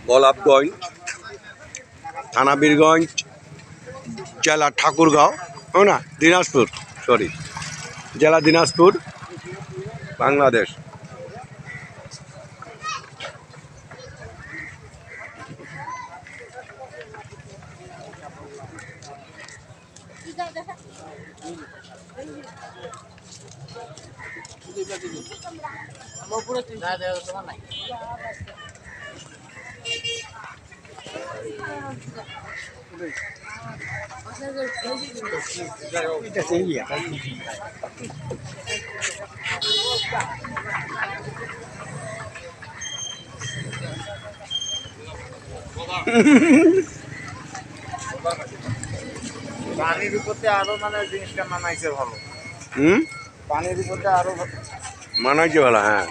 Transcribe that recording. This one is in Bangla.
গোলাপগঞ্জ, থানা বীরগঞ্জ, জেলা ঠাকুরগাঁও, না দিনাজপুর, সরি, জেলা দিনাজপুর, বাংলাদেশ। পানির উপরে আরো মানে জিনিসটা মানাইছে ভালো। পানির উপরে আরো মানাইছে ভালো, হ্যাঁ।